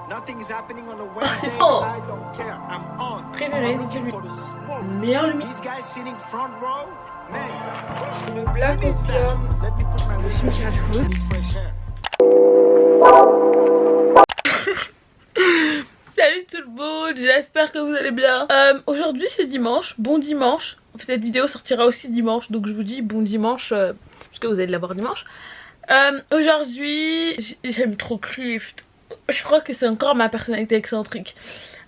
C'est fort. Préféré, c'est lui. Meilleur lumière. Le Black Opium. Le film qui a le foot. Salut tout le monde, j'espère que vous allez bien. Aujourd'hui c'est dimanche, bon dimanche. En fait cette vidéo sortira aussi dimanche, donc je vous dis bon dimanche, parce que vous allez la voir dimanche. Aujourd'hui, j'aime trop Crypt. Je crois que c'est encore ma personnalité excentrique.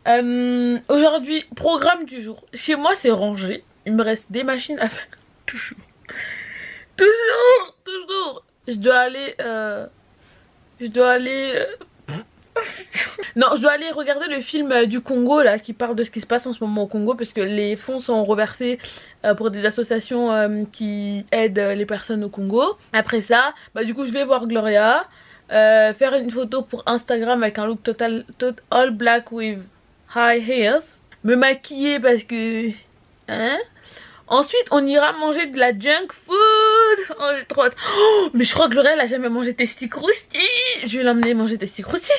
Aujourd'hui, programme du jour. Chez moi c'est rangé, il me reste des machines à faire. Toujours. Je dois aller regarder le film du Congo là, qui parle de ce qui se passe en ce moment au Congo, parce que les fonds sont reversés pour des associations qui aident les personnes au Congo. Après ça, du coup je vais voir Gloria, faire une photo pour Instagram avec un look total all black with high heels, me maquiller parce que ensuite on ira manger de la junk food. Oh j'ai trop hâte. Oh, mais je crois que Gloria elle a jamais mangé Testi Crousti. Je vais l'emmener manger Testi Crousti.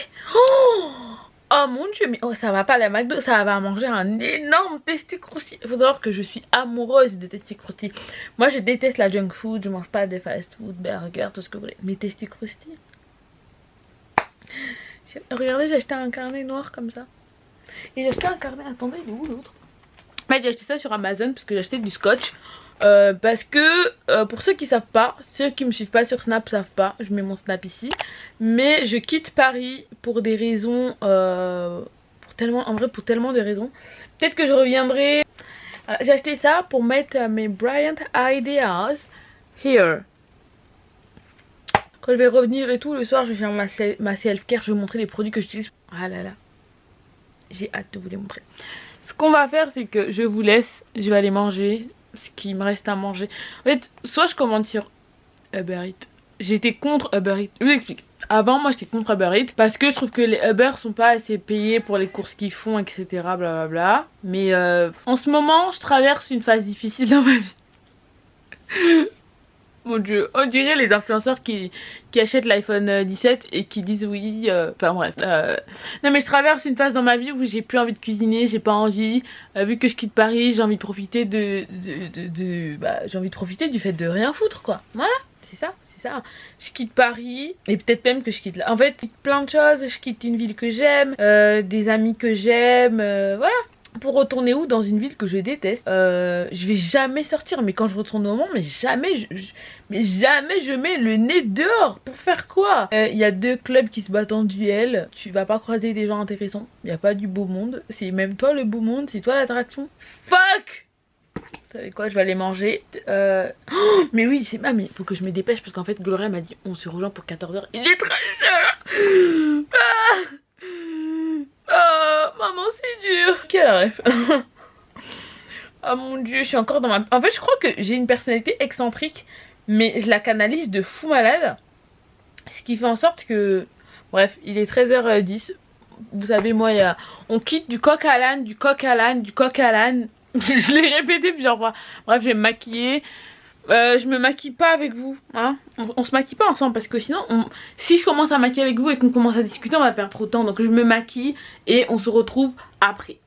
Oh mon dieu, mais ça va pas la McDo, ça va manger un énorme Testi Crousti. Il faut savoir que je suis amoureuse de Testi Crousti. Moi je déteste la junk food, je mange pas de fast food, burger, tout ce que vous voulez. Mais Testi Crousti. Regardez, j'ai acheté un carnet noir comme ça. Et j'ai acheté un carnet, attendez, il est où l'autre? J'ai acheté ça sur Amazon parce que j'ai acheté du scotch. Parce que pour ceux qui savent pas, ceux qui me suivent pas sur Snap savent pas, je mets mon Snap ici, mais je quitte Paris pour des raisons, pour tellement de raisons. Peut-être que je reviendrai. J'ai acheté ça pour mettre mes Brilliant Ideas here. Quand je vais revenir et tout le soir, je vais faire ma self-care, je vais vous montrer les produits que j'utilise. Ah là là, j'ai hâte de vous les montrer. Ce qu'on va faire, c'est que je vous laisse, je vais aller manger ce qui me reste à manger. En fait, soit je commande sur Uber Eats. J'étais contre Uber Eats. Je vous explique. Avant, moi, j'étais contre Uber Eats parce que je trouve que les Uber sont pas assez payés pour les courses qu'ils font, etc. Blablabla. Mais en ce moment, je traverse une phase difficile dans ma vie. Mon dieu, on dirait les influenceurs qui achètent l'iPhone 17 et qui disent oui, enfin bref. Non mais je traverse une phase dans ma vie où j'ai plus envie de cuisiner, j'ai pas envie, vu que je quitte Paris, j'ai envie de profiter j'ai envie de profiter du fait de rien foutre quoi. Voilà, c'est ça. Je quitte Paris et peut-être même que je quitte là. En fait, plein de choses, je quitte une ville que j'aime, des amis que j'aime, voilà. Pour retourner où? Dans une ville que je déteste. Je vais jamais sortir, mais quand je retourne au Mans, mais jamais je mets le nez dehors. Pour faire quoi? Il y a 2 clubs qui se battent en duel. Tu vas pas croiser des gens intéressants. Il n'y a pas du beau monde. C'est même toi le beau monde, c'est toi l'attraction. Fuck! Vous savez quoi, je vais aller manger. Oh, mais oui, c'est mais faut que je me dépêche parce qu'en fait Gloria m'a dit on se rejoint pour 14 h. Il est 13 h. Oh, maman c'est dur. Quelle ref. Oh mon dieu, je suis encore dans ma... En fait je crois que j'ai une personnalité excentrique, mais je la canalise de fou malade. Ce qui fait en sorte que... Bref, il est 13 h 10. Vous savez moi, on quitte du coq à l'âne, du coq à l'âne, du coq à l'âne. Je l'ai répété plusieurs fois. Bref, je vais me maquiller. Je me maquille pas avec vous, hein. On se maquille pas ensemble parce que sinon si je commence à maquiller avec vous et qu'on commence à discuter, on va perdre trop de temps. Donc je me maquille et on se retrouve après.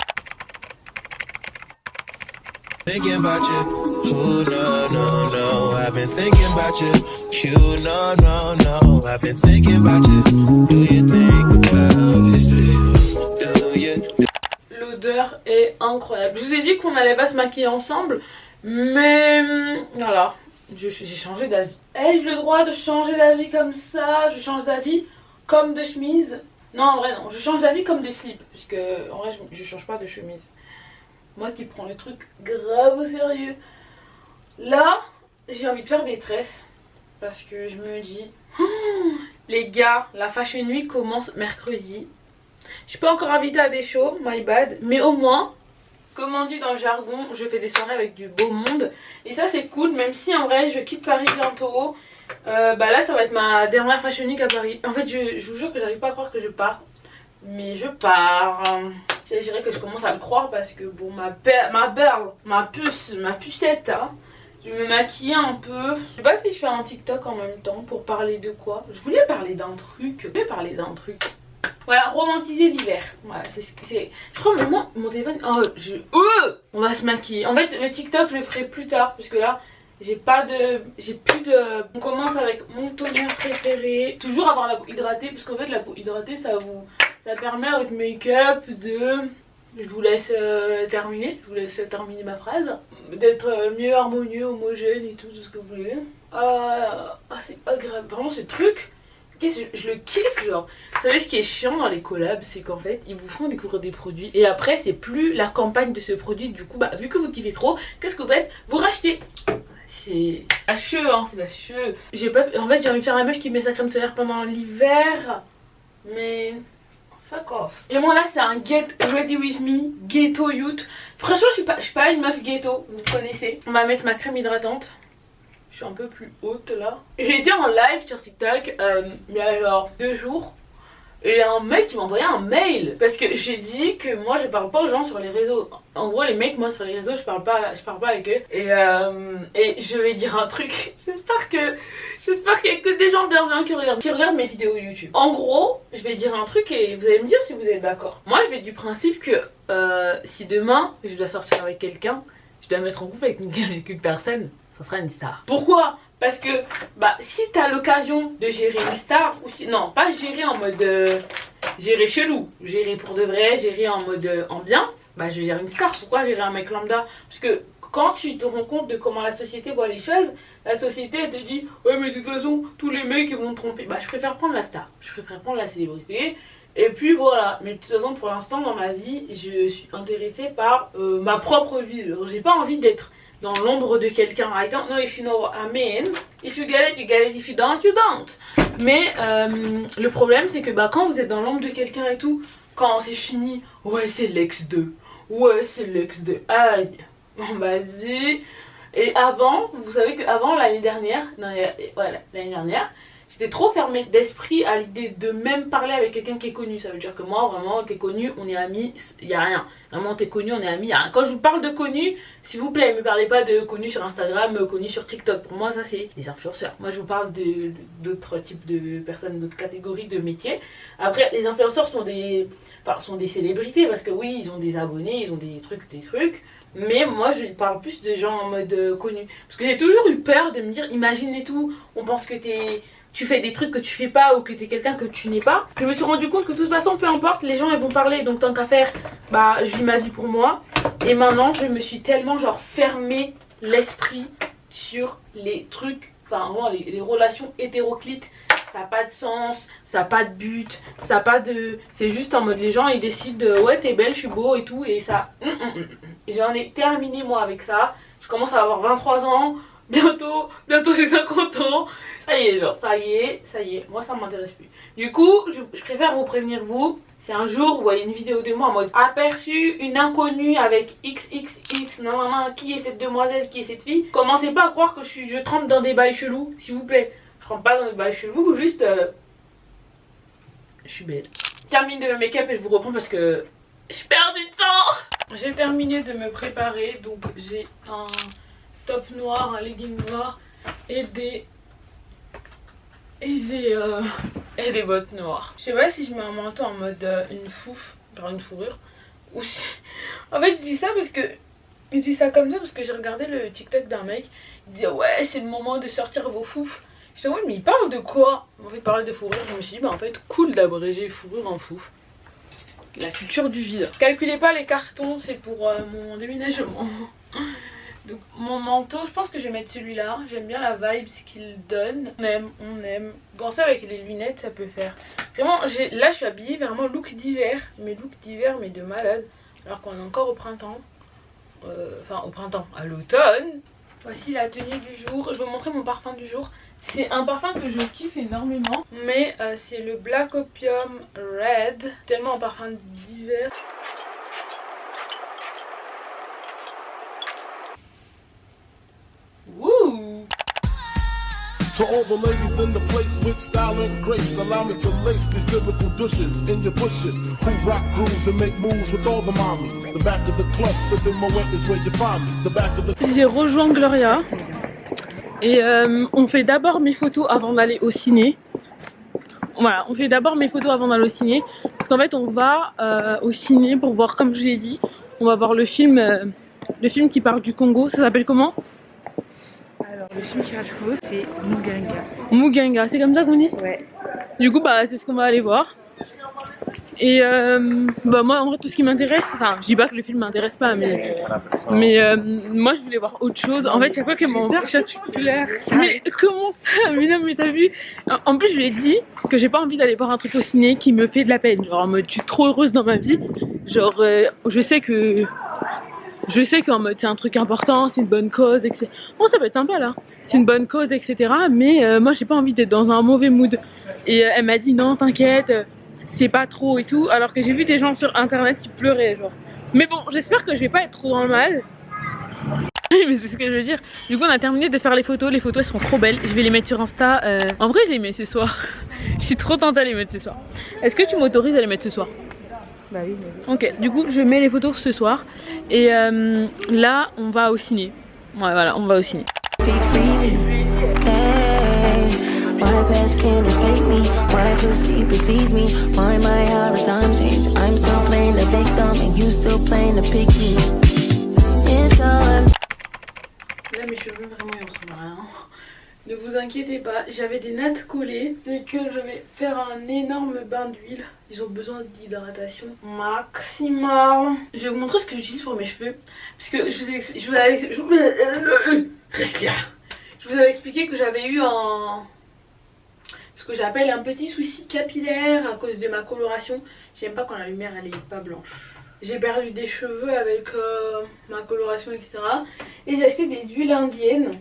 L'odeur est incroyable. Je vous ai dit qu'on allait pas se maquiller ensemble, mais voilà, j'ai changé d'avis. Ai-je le droit de changer d'avis comme ça? Je change d'avis comme de chemise? Non, en vrai non, je change d'avis comme de slip, puisque en vrai je change pas de chemise. Moi qui prends le truc grave au sérieux. Là, j'ai envie de faire des tresses, parce que je me dis, les gars, la Fashion Week commence mercredi. Je suis pas encore invitée à des shows, my bad, mais au moins... Comme on dit dans le jargon, je fais des soirées avec du beau monde. Et ça c'est cool, même si en vrai je quitte Paris bientôt. Là ça va être ma dernière Fashion Week à Paris. En fait je vous jure que j'arrive pas à croire que je pars. Mais je pars. Je dirais que je commence à le croire parce que bon, ma pucette, hein, je vais me maquiller un peu. Je sais pas si je fais un TikTok en même temps pour parler de quoi. Je voulais parler d'un truc. Voilà, romantiser l'hiver. Voilà, c'est ce que c'est. Je crois que moi, mon téléphone. On va se maquiller. En fait, le TikTok, je le ferai plus tard. Parce que là, j'ai plus de. On commence avec mon toner préféré. Toujours avoir la peau hydratée. Parce qu'en fait, la peau hydratée, ça permet avec make-up de. Je vous laisse terminer. Je vous laisse terminer ma phrase. D'être mieux harmonieux, homogène et tout ce que vous voulez. C'est agréable. Vraiment, ce truc. Je le kiffe, genre. Vous savez ce qui est chiant dans les collabs, c'est qu'en fait ils vous font découvrir des produits et après c'est plus la campagne de ce produit. Du coup vu que vous kiffez trop, qu'est-ce que vous faites? Vous rachetez. C'est lâcheux, hein, c'est lâcheux. En fait j'ai envie de faire la meuf qui met sa crème solaire pendant l'hiver, mais fuck off. Et moi là c'est un Get Ready With Me Ghetto Youth. Franchement je suis pas une meuf ghetto, vous connaissez. On va mettre ma crème hydratante. Je suis un peu plus haute là. J'ai été en live sur TikTok il y a alors 2 jours. Et un mec qui m'a envoyé un mail. Parce que j'ai dit que moi je parle pas aux gens sur les réseaux. En gros les mecs moi sur les réseaux je parle pas avec eux. Et je vais dire un truc. J'espère qu'il y a que des gens bienveillants qui regardent mes vidéos YouTube. En gros je vais dire un truc et vous allez me dire si vous êtes d'accord. Moi je vais du principe que si demain je dois sortir avec quelqu'un, je dois me mettre en couple avec une personne, ça sera une star. Pourquoi? Parce que si t'as l'occasion de gérer une star, ou si, non pas gérer en mode gérer chelou, gérer pour de vrai, gérer en mode en bien, je gère une star. Pourquoi gérer un mec lambda? Parce que quand tu te rends compte de comment la société voit les choses, la société elle te dit ouais mais de toute façon tous les mecs ils vont te tromper. Je préfère prendre la star, je préfère prendre la célébrité. Et puis voilà, mais de toute façon pour l'instant dans ma vie je suis intéressée par ma propre vie. J'ai pas envie d'être dans l'ombre de quelqu'un. I don't know if you know what I mean. If you get it, you get it. If you don't, you don't. Mais le problème c'est que quand vous êtes dans l'ombre de quelqu'un et tout, quand c'est fini, ouais c'est l'ex 2. Ouais c'est l'ex 2. Aïe. Bon vas-y. Et avant, vous savez qu'avant l'année dernière, j'étais trop fermée d'esprit à l'idée de même parler avec quelqu'un qui est connu. Ça veut dire que moi vraiment t'es connu, on est amis, il y a rien. Vraiment t'es connu, on est amis, y a rien. Quand je vous parle de connu, s'il vous plaît, ne me parlez pas de connu sur Instagram, connu sur TikTok. Pour moi ça c'est les influenceurs. Moi je vous parle d'autres types de personnes, d'autres catégories de métiers. Après les influenceurs sont des célébrités parce que oui ils ont des abonnés, ils ont des trucs. Mais moi je parle plus de gens en mode connu. Parce que j'ai toujours eu peur de me dire, imagine et tout, on pense que tu fais des trucs que tu fais pas ou que t'es quelqu'un que tu n'es pas. Je me suis rendu compte que de toute façon peu importe, les gens ils vont parler, donc tant qu'à faire, je vis ma vie pour moi. Et maintenant je me suis tellement fermé l'esprit sur les trucs, vraiment les relations hétéroclites. Ça n'a pas de sens, ça n'a pas de but, ça n'a pas de... C'est juste en mode les gens ils décident de ouais t'es belle, je suis beau et tout et ça... J'en ai terminé moi avec ça. Je commence à avoir 23 ans, bientôt j'ai 50 ans. Ça y est ça y est, moi ça m'intéresse plus. Du coup je préfère vous prévenir vous. Si un jour vous voyez une vidéo de moi en mode aperçu une inconnue avec XXX, qui est cette demoiselle, qui est cette fille, commencez pas à croire que je trempe dans des bails chelous, s'il vous plaît. Je rentre pas dans des bails chelous, juste je suis belle. Je termine de me make-up et je vous reprends parce que je perds du temps. J'ai terminé de me préparer, donc j'ai un top noir, un legging noir et des bottes noires. Je sais pas si je mets un manteau en mode une fourrure ou si... En fait je dis ça parce que je dis ça comme ça parce que j'ai regardé le TikTok d'un mec. Il disait ouais c'est le moment de sortir vos fouf. Je disais ouais mais il parle de quoi? En fait il parle de fourrure. Je me suis dit en fait cool d'abréger fourrure en fouf. La culture du vide. Calculez pas les cartons, c'est pour mon déménagement. Donc mon manteau, je pense que je vais mettre celui-là. J'aime bien la vibe qu'il donne. On aime. Penser avec les lunettes, ça peut faire. Vraiment, là je suis habillée vraiment look d'hiver. Mais look d'hiver, mais de malade. Alors qu'on est encore au printemps. Au printemps, à l'automne. Voici la tenue du jour. Je vais vous montrer mon parfum du jour. C'est un parfum que je kiffe énormément. Mais c'est le Black Opium Red. Tellement un parfum d'hiver. Wouh! To all the ladies in the place with style and grace, allow me to lace these lyrical douches in your bushes. Who rock grooves and make moves with all the mommies. The back of the club, sipping Moet is where you find me. The back of the... J'ai rejoint Gloria. Et on fait d'abord mes photos avant d'aller au ciné. Voilà, on fait d'abord mes photos avant d'aller au ciné. Parce qu'en fait on va au ciné pour voir, comme je l'ai dit, on va voir le film qui parle du Congo. Ça s'appelle comment? Alors le film qui parle du Congo c'est Muganga. Muganga, c'est comme ça qu'on dit? Ouais. Du coup bah c'est ce qu'on va aller voir. Et bah moi en vrai tout ce qui m'intéresse, enfin je dis pas que le film m'intéresse pas, mais moi je voulais voir autre chose. En fait chaque fois que mon mais comment ça? Mais non mais t'as vu, en plus je lui ai dit que j'ai pas envie d'aller voir un truc au ciné qui me fait de la peine, genre en mode je suis trop heureuse dans ma vie, genre je sais qu'en mode c'est un truc important, c'est une bonne cause, etc. Bon ça peut être sympa là, c'est une bonne cause, etc. Mais moi j'ai pas envie d'être dans un mauvais mood. Et elle m'a dit non t'inquiète, c'est pas trop et tout, alors que j'ai vu des gens sur internet qui pleuraient genre. Mais bon j'espère que je vais pas être trop dans le mal. Mais c'est ce que je veux dire. Du coup on a terminé de faire les photos elles sont trop belles, je vais les mettre sur Insta. En vrai je les mets ce soir. Je suis trop tentée à les mettre ce soir. Est-ce que tu m'autorises à les mettre ce soir? Bah oui, ok, du coup je mets les photos ce soir. Et là on va au ciné. Ouais voilà, on va au ciné. My past can't escape me. My pussy precedes me. Why my how the time change? I'm still playing the victim and you still playing the picky. It's all. Là mes cheveux vraiment ils ressemblent à rien. Ne vous inquiétez pas, j'avais des nattes collées. C'est que je vais faire un énorme bain d'huile. Ils ont besoin d'hydratation maximum. Je vais vous montrer ce que j'utilise pour mes cheveux. Parce que je vous avais expliqué que j'avais eu ce que j'appelle un petit souci capillaire à cause de ma coloration. J'aime pas quand la lumière elle est pas blanche. J'ai perdu des cheveux avec ma coloration, etc. Et j'ai acheté des huiles indiennes.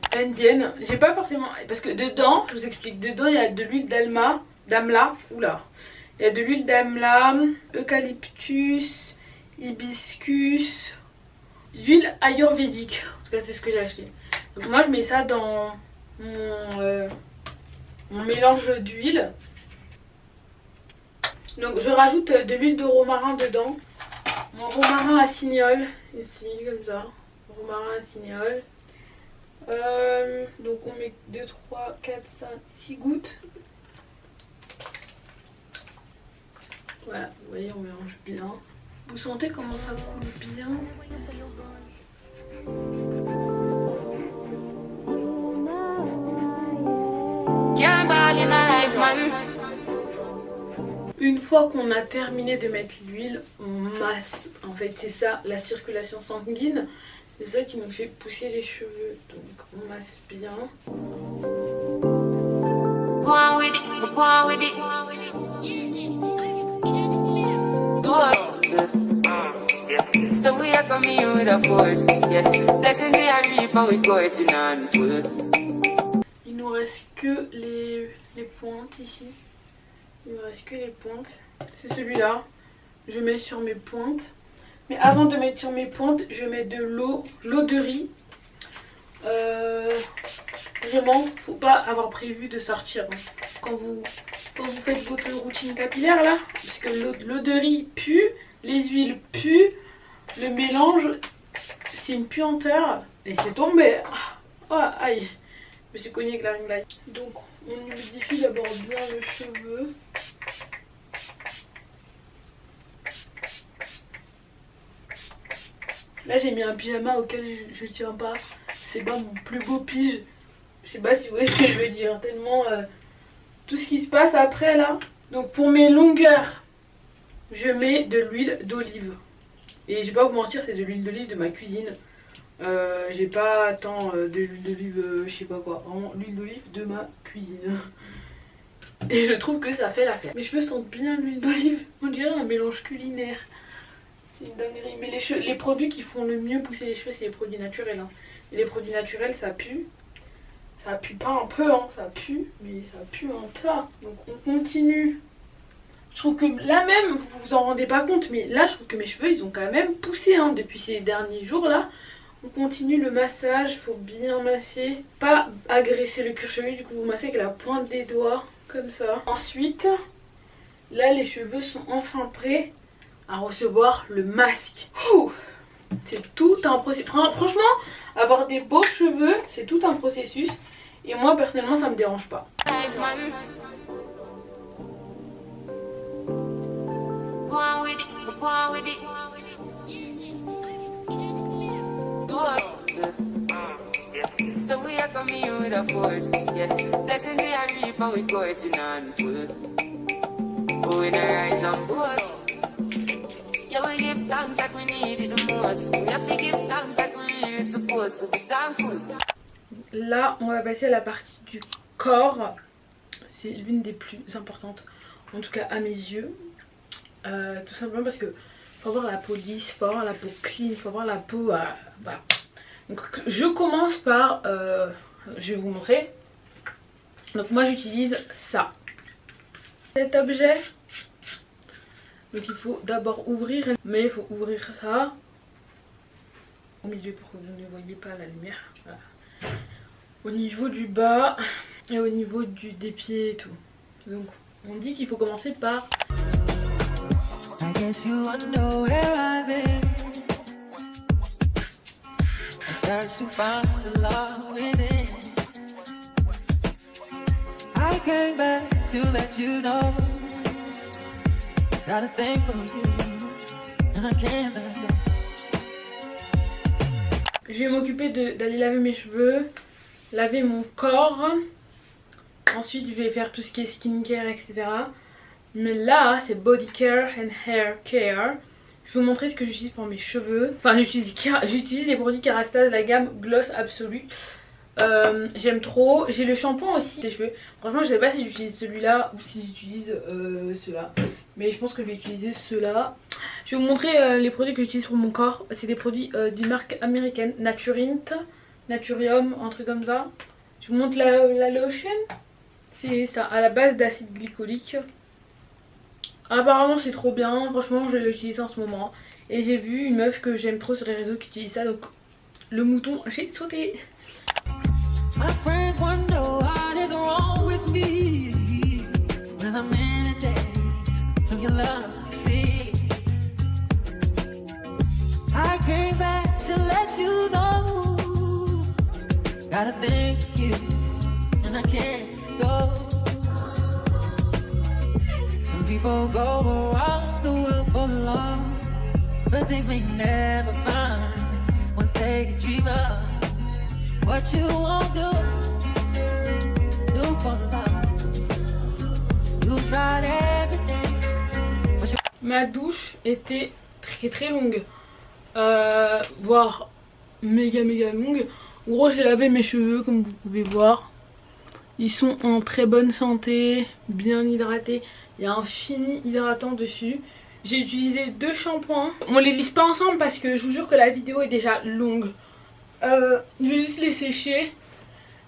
J'ai pas forcément... Parce que dedans, je vous explique, dedans il y a de l'huile d'amla. Oula. Il y a de l'huile d'amla, eucalyptus, hibiscus, huile ayurvédique. En tout cas c'est ce que j'ai acheté. Donc moi je mets ça dans mon mélange d'huile. Donc je rajoute de l'huile de romarin dedans. Mon romarin à cignol, ici comme ça. Romarin à cignol. Donc on met 2, 3, 4, 5, 6 gouttes. Voilà, vous voyez on mélange bien. Vous sentez comment ça coule bien? Une fois qu'on a terminé de mettre l'huile, on masse. En fait c'est ça, la circulation sanguine. C'est ça qui nous fait pousser les cheveux. Donc on masse bien. Il nous reste que les pointes ici. Il me reste que les pointes. C'est celui-là. Je mets sur mes pointes. Mais avant de mettre sur mes pointes, je mets de l'eau de riz. Vraiment, faut pas avoir prévu de sortir. Hein. Quand vous faites votre routine capillaire là, parce que l'eau de riz pue, les huiles puent, le mélange, c'est une puanteur. Et c'est tombé. Oh, aïe. Je me suis cognée avec la ring light. Donc on humidifie d'abord bien le cheveu. Là j'ai mis un pyjama auquel je tiens pas. C'est pas mon plus beau pige. Je sais pas si vous voyez ce que je veux dire. Tellement tout ce qui se passe après là. Donc pour mes longueurs, je mets de l'huile d'olive. Et je vais pas vous mentir, c'est de l'huile d'olive de ma cuisine. J'ai pas tant de l'huile d'olive, je sais pas quoi. Vraiment l'huile d'olive de ma cuisine. Et je trouve que ça fait l'affaire. Mes cheveux sentent bien l'huile d'olive. On dirait un mélange culinaire. C'est une dinguerie. Mais les produits qui font le mieux pousser les cheveux, c'est les produits naturels. Hein. Et les produits naturels, ça pue. Ça pue pas un peu, hein. Ça pue, mais ça pue un tas. Donc on continue. Je trouve que là même, vous vous en rendez pas compte, mais là je trouve que mes cheveux ils ont quand même poussé hein, depuis ces derniers jours là. On continue le massage, faut bien masser. Pas agresser le cuir chevelu, du coup vous massez avec la pointe des doigts, comme ça. Ensuite, là les cheveux sont enfin prêts à recevoir le masque. C'est tout un processus. Franchement, avoir des beaux cheveux, c'est tout un processus. Et moi personnellement ça me dérange pas. go on with it. Do us, yeah. So we are coming here with a force, yeah. Blessings we are reaping, we coursing on full. Oh, we the rise and boast. Yeah, we give thanks like we need it the most. We have to give thanks like we really supposed to be thankful. Là, on va passer à la partie du corps. C'est l'une des plus importantes, en tout cas à mes yeux. Tout simplement parce que faut avoir la peau lisse, faut avoir la peau clean, faut avoir la peau... voilà. Donc je commence par... je vais vous montrer. Donc moi j'utilise ça. Cet objet. Donc il faut d'abord ouvrir, mais il faut ouvrir ça au milieu pour que vous ne voyez pas la lumière. Voilà. Au niveau du bas et au niveau des pieds et tout. Donc on dit qu'il faut commencer par... I guess you wonder where I've been. I search to find the love within. I came back to let you know. Got a thing for you, and I can't let go. Je vais m'occuper d'aller laver mes cheveux, laver mon corps. Ensuite je vais faire tout ce qui est skincare, etc. Mais là c'est body care and hair care. Je vais vous montrer ce que j'utilise pour mes cheveux. Enfin j'utilise les produits Kerastase, la gamme Gloss Absolu. J'aime trop. J'ai le shampoing aussi des cheveux. Franchement je sais pas si j'utilise celui-là ou si j'utilise ceux-là. Mais je pense que je vais utiliser ceux-là. Je vais vous montrer les produits que j'utilise pour mon corps. C'est des produits d'une marque américaine, Naturint, Naturium, un truc comme ça. Je vous montre la lotion. C'est ça, à la base d'acide glycolique. Apparemment c'est trop bien, franchement je l'utilise en ce moment. Et j'ai vu une meuf que j'aime trop sur les réseaux qui utilise ça, donc le mouton, j'ai sauté. My friends wonder what is wrong with me when I'm in a daze from your love, see. I came back to let you know. Got a thing for you, and I can't go. Some people go around the world for love, but they may never find what they dream of. What you won't do for love. You tried everything. Ma douche était très longue, voire méga longue. En gros j'ai lavé mes cheveux comme vous pouvez voir. Ils sont en très bonne santé, bien hydratés. Il y a un fini hydratant dessus. J'ai utilisé 2 shampoings. On les lisse pas ensemble parce que je vous jure que la vidéo est déjà longue. Je vais juste les sécher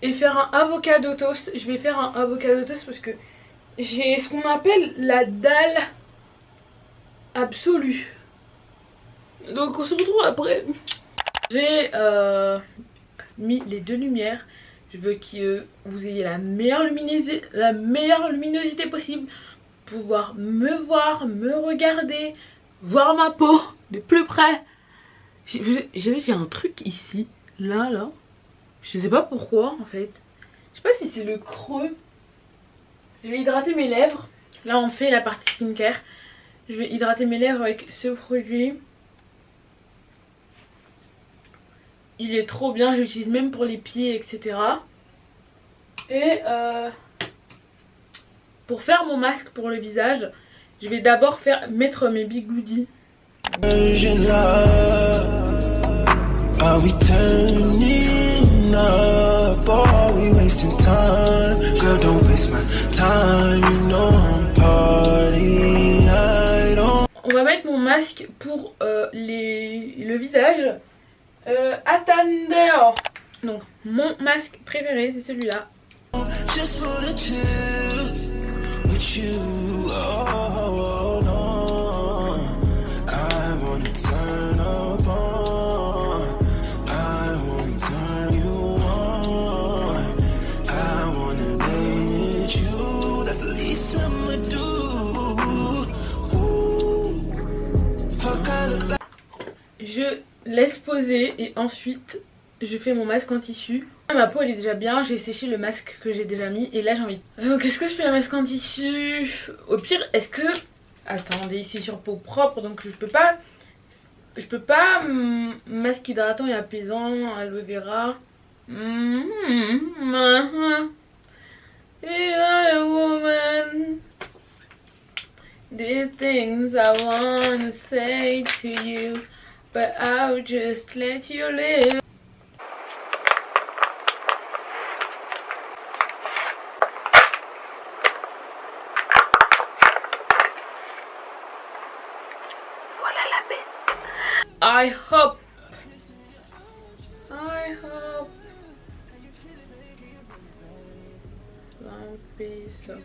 et faire un avocado toast. Je vais faire un avocado toast parce que j'ai ce qu'on appelle la dalle absolue. Donc on se retrouve après. J'ai mis les 2 lumières. Je veux que vous ayez la meilleure luminosité possible. Pouvoir me voir, me regarder, voir ma peau de plus près. J'ai un truc ici, là. Je sais pas pourquoi en fait. Je sais pas si c'est le creux. Je vais hydrater mes lèvres. Là on fait la partie skincare. Je vais hydrater mes lèvres avec ce produit. Il est trop bien, j'utilise même pour les pieds, etc. Et pour faire mon masque pour le visage, je vais d'abord mettre mes bigoudis. Are we turning up? Are we wasting time? Girl, don't waste my time. You know I'm partying. I don't... On va mettre mon masque pour le visage. Attendez. Donc mon masque préféré c'est celui-là. Just wanna chill with you. Oh, no. I wanna turn up on. I wanna turn you on. I wanna lay with you. That's the least I'ma do. Ooh. Fuck, I look like... Je laisse poser et ensuite je fais mon masque en tissu. Ma peau elle est déjà bien, j'ai séché le masque que j'ai déjà mis et là j'ai envie. Donc est-ce que je fais un masque en tissu? Au pire, est-ce que Attendez, c'est sur peau propre, donc je peux pas masque hydratant et apaisant, aloe vera. Yeah, woman. These things I wanna say to you, but I'll just let you live. Voilà la bête. I hope. Peace of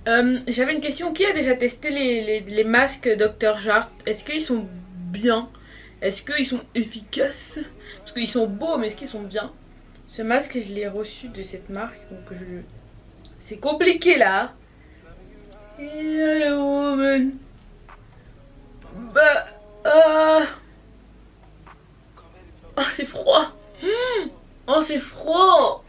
mind. J'avais une question. Qui a déjà testé les masques Dr. Jart? Est-ce qu'ils sont bien? Est-ce qu'ils sont efficaces? Parce qu'ils sont beaux, mais est-ce qu'ils sont bien? Ce masque, je l'ai reçu de cette marque, donc c'est compliqué là. Hello woman. Bah, oh, c'est froid. Oh, c'est froid.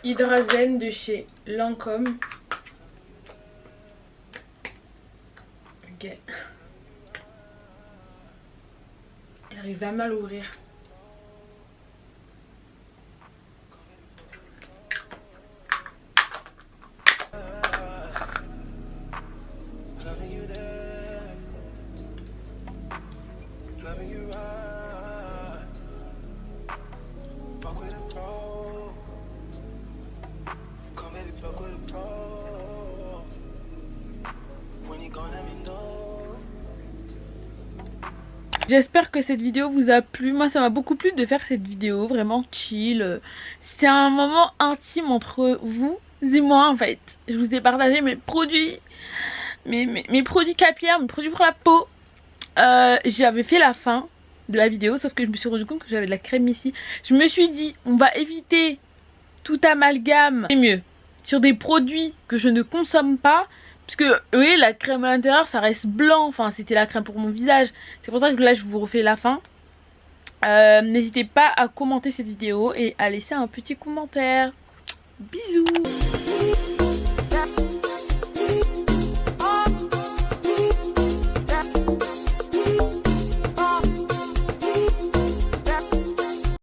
Hydrazen de chez Lancôme. Ok. Il arrive à mal ouvrir. J'espère que cette vidéo vous a plu. Moi ça m'a beaucoup plu de faire cette vidéo, vraiment chill. C'était un moment intime entre vous et moi en fait. Je vous ai partagé mes produits, mes produits capillaires, mes produits pour la peau. J'avais fait la fin de la vidéo, sauf que je me suis rendu compte que j'avais de la crème ici. Je me suis dit on va éviter tout amalgame, c'est mieux, sur des produits que je ne consomme pas. Parce que vous voyez la crème à l'intérieur ça reste blanc, enfin c'était la crème pour mon visage. C'est pour ça que là je vous refais la fin. N'hésitez pas à commenter cette vidéo et à laisser un petit commentaire. Bisous.